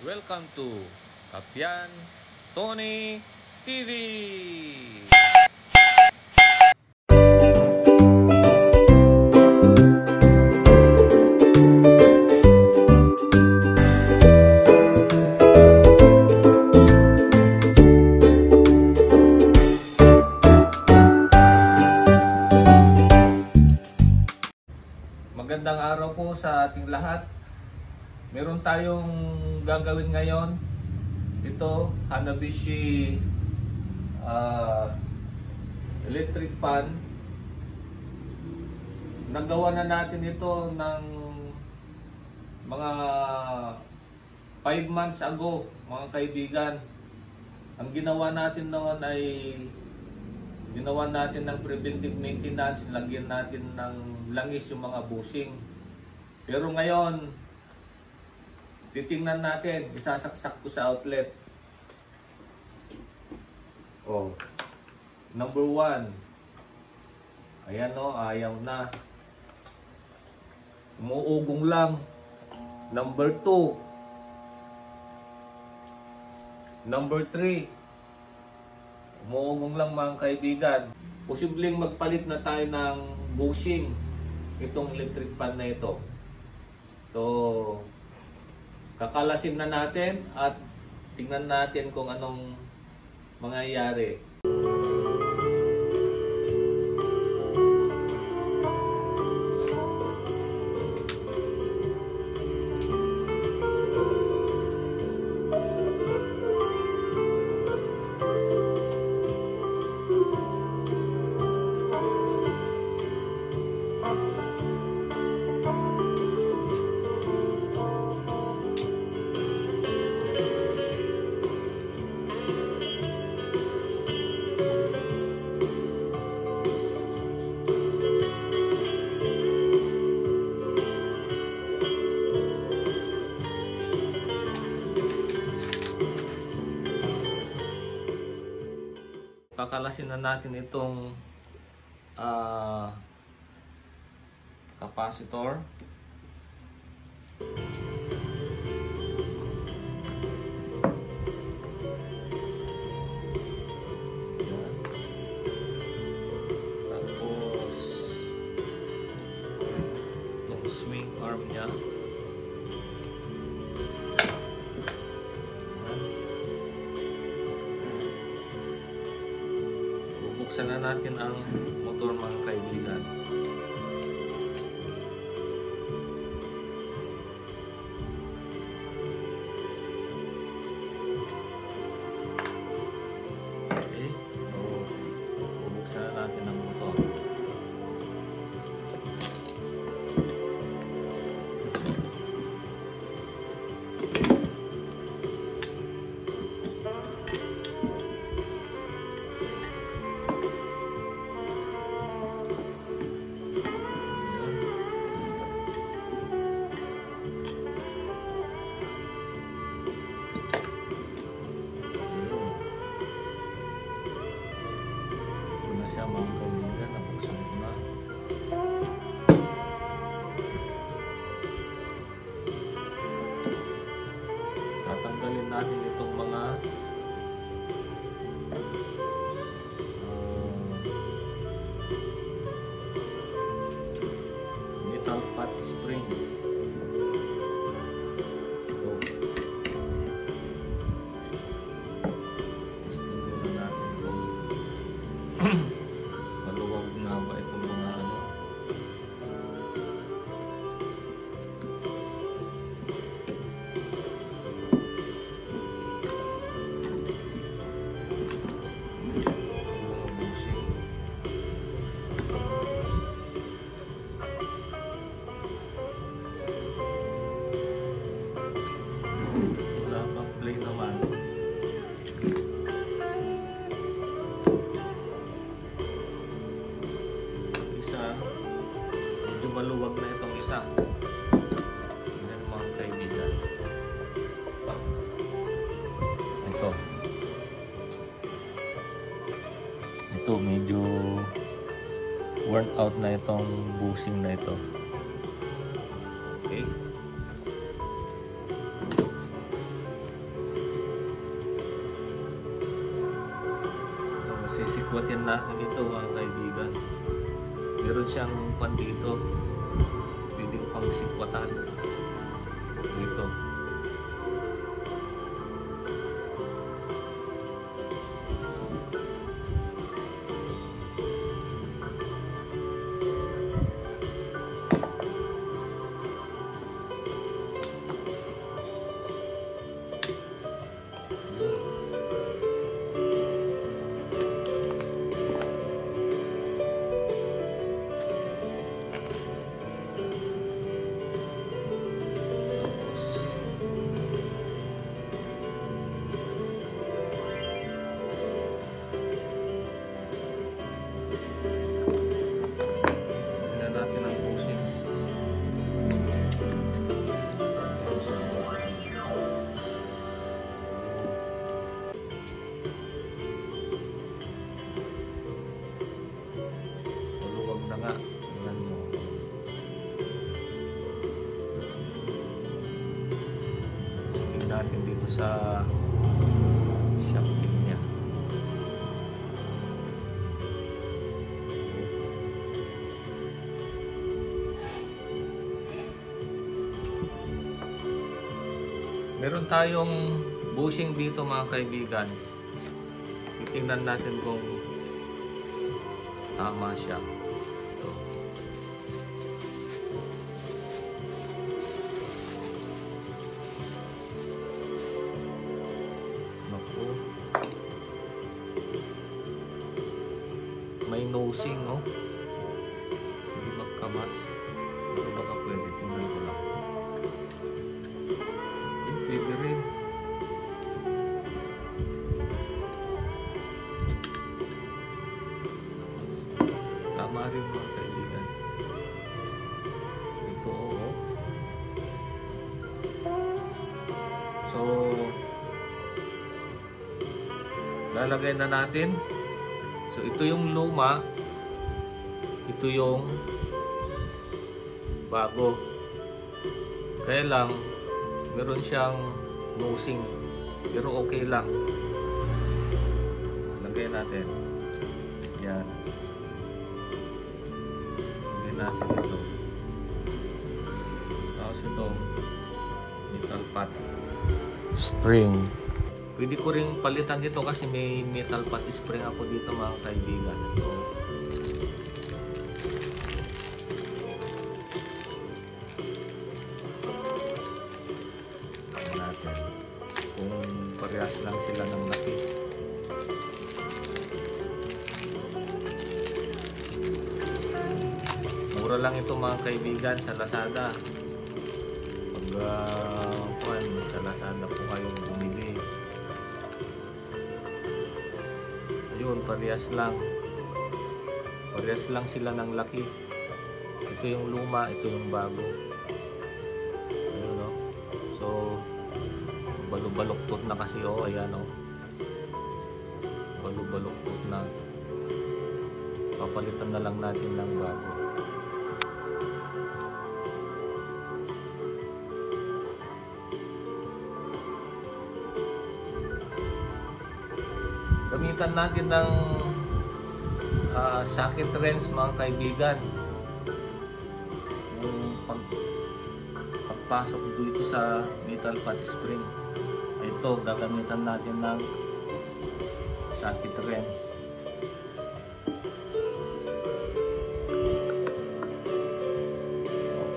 Welcome to Kapian Tony TV! Magandang araw po sa ating lahat. Meron tayong gagawin ngayon. Ito, Hanabishi electric pan. Nagawa na natin ito ng mga 5 months ago, mga kaibigan. Ang ginawa natin noon ay ginawa natin ng preventive maintenance, lagyan natin ng langis yung mga bushing. Pero ngayon, titingnan natin, isasaksak ko sa outlet. Oh, number 1. Ayan o, ayaw na. Umuugong lang. Number 2. Number 3. Umuugong lang mga kaibigan. Posibleng magpalit na tayo ng bushing itong electric pan na ito. So, kakalasin na natin at tingnan natin kung anong mangyayari. Kakalasin na natin itong capacitor. Yan. Tapos itong swing arm niya. Buksan na natin ang motor mga kaibigan. Okay. So, bubuksan na natin ang motor. Mga kaibigan, nabuksan ko na. Tatanggalin natin itong mga metal pot spring. Testing natin kung maluwag nga ba itong mga ano. Wala pang play naman. Maluwag na itong isa. Ayan mga kaibigan. Ito medyo worn out na itong bushing na ito. Okay. sikwatin natin ito mga kaibigan. Meron siyang pan dito. Pwede ko pang sikwatan. Dito. Natin dito sa shopping niya. Meron tayong bushing dito mga kaibigan. Titingnan natin kung tama siya. May nosing, no? Hindi magkamas. Pero baka pwede. Tingnan ko lang. Pwede rin. Tama rin mga kaibigan. Ito, oo. So, lalagay na natin. So, ito yung luma, ito yung bago. Kaya lang, meron siyang nosing, pero okay lang. Lagay natin. Yan. Lagay natin ito. Tapos itong metal pot. Spring. Pwede ko rin palitan dito kasi may metal pot spring ako dito mga kaibigan. So, natin kung parehas lang sila ng laki. Mura lang ito mga kaibigan sa Lazada. Pag sa Lazada po kayong bumili. Ayun, parehas lang. Parehas lang sila ng laki. Ito yung luma, ito yung bago. Ayun, no? So, balubaluktot na kasi, oh, ayan, oh. Balubaluktot na. Papalitan na lang natin ng bago. Gamitan natin ng socket wrench mga kaibigan. Yung pagpasok dito sa metal pot spring. Ito, gagamitan natin ng socket wrench.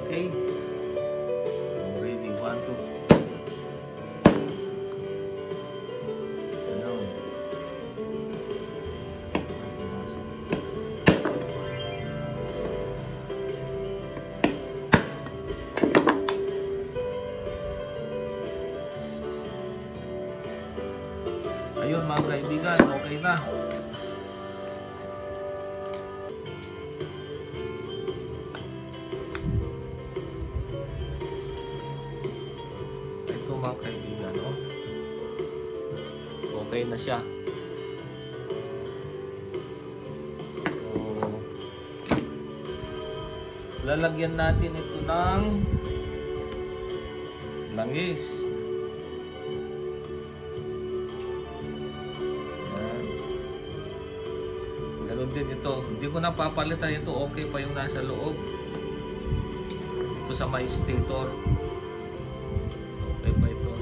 Okay. Ready, 1, 2. Ayun mga kaibigan, okay na. Ito mga kaibigan, oh. Okay na siya. So, lalagyan natin ito ng langis. din ito. Hindi ko na papalitan ito. Okay pa yung nasa loob. Ito sa my stator. Okay pa ito.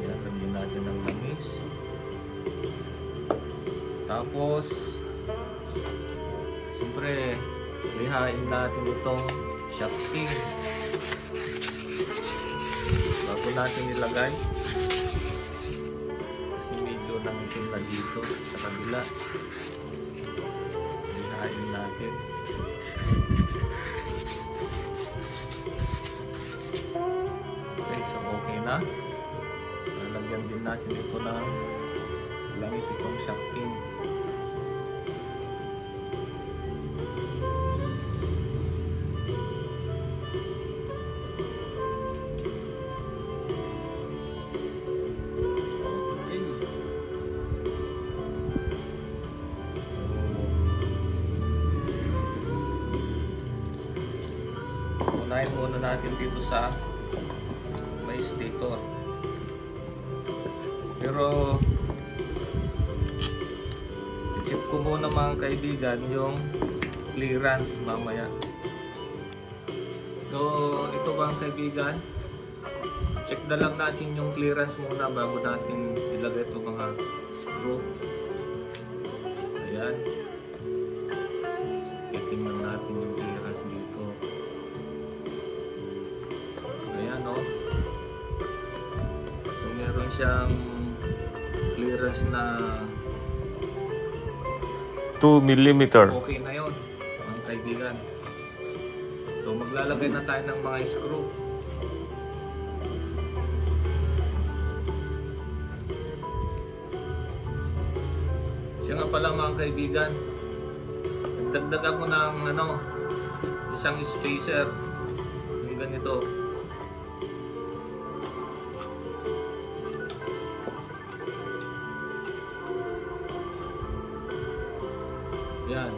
Yan, lagyan natin ng langis. Tapos, siyempre, lihain natin itong shafting. Bago natin ilagay. Kasi medyo nangitim na dito sa kabila. Lihain natin. Okay, so okay na. Lalagyan din natin ito ng langis itong shafting. Unahin muna natin dito sa may stator. Pero i-check ko muna mga kaibigan yung clearance mamaya. So ito mga kaibigan, check na lang natin yung clearance muna bago natin ilagay ito mga screw. Ayan. Titingnan natin yung clearance dito. Ayan o. So meron siyang clearance na 2 mm. okay na yun mga kaibigan. So maglalagay na tayo ng mga screw. Siya nga pala mga kaibigan, nagdagdag ako ng isang spacer, yung ganito. Yan,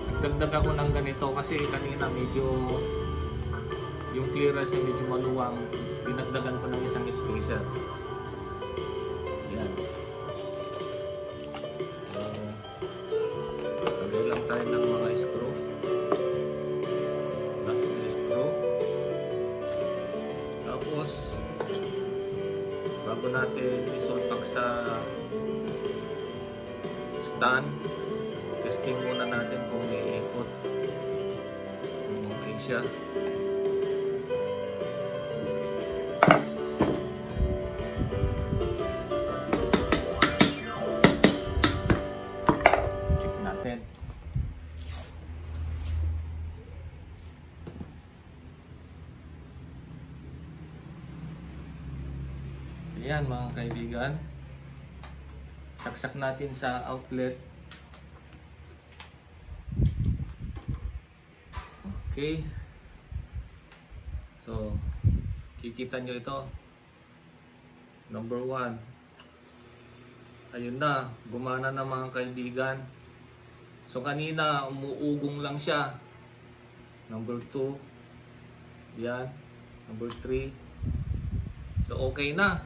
nagdagdag ako ng ganito kasi kanina medyo yung clearance niya medyo maluwang, dinagdagan ko ng isang spacer. Yan. Lagay lang tayo ng mga screw. Last screw. Tapos bago natin isulpak sa stand, testing muna natin kung may ikot. Kung okay siya. Check natin. Ayan mga kaibigan. Saksak natin sa outlet. Okay. So, kikita nyo ito. Number 1. Ayun na, gumana na mga kaibigan. So, kanina umuugong lang siya. Number 2. Yan. Number 3. So, okay na.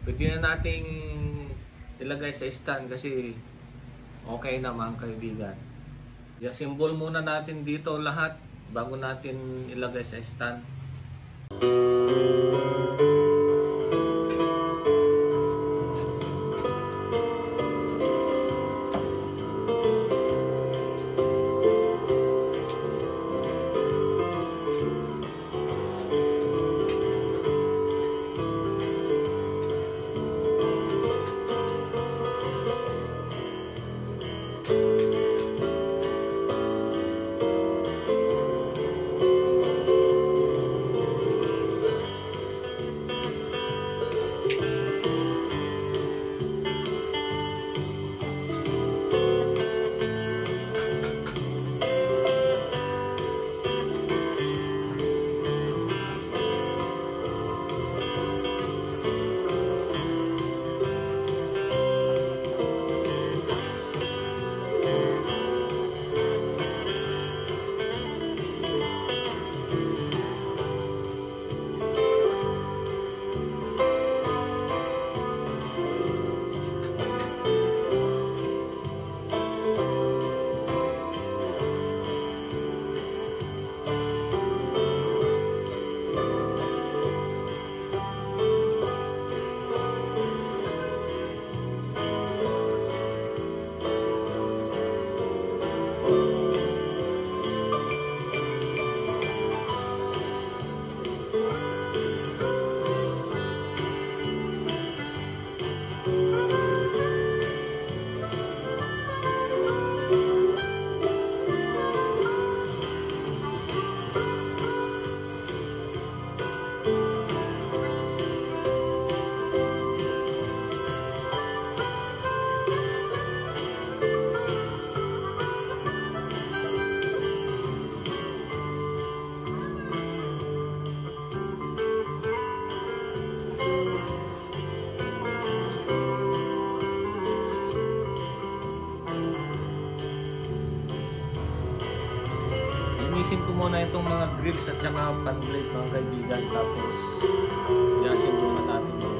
Pwede na nating ilagay sa stand kasi okay na mga kaibigan. I-assemble muna natin dito lahat bago natin ilagay sa stand. linisin ko muna itong mga grills at saka pan blade mga kaibigan, tapos yasin muna natin mga.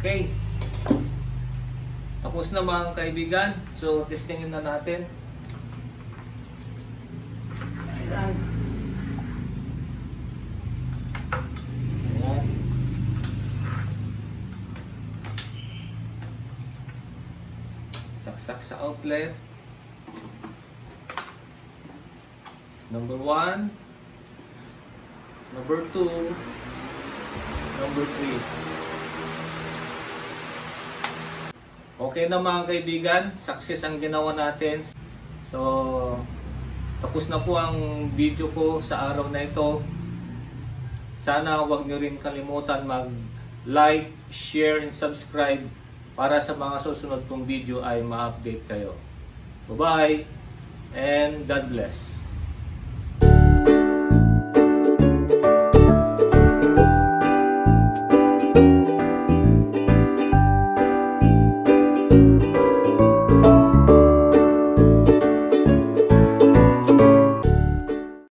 Okay. Tapos na mga kaibigan. So, testingin na natin. Ayan. Ayan. Saksak sa outlet. Number 1. Number 2. Number 3. Okay na mga kaibigan, success ang ginawa natin. So, tapos na po ang video ko sa araw na ito. Sana huwag nyo rin kalimutan mag-like, share, and subscribe para sa mga susunod kong video ay ma-update kayo. Bye-bye and God bless.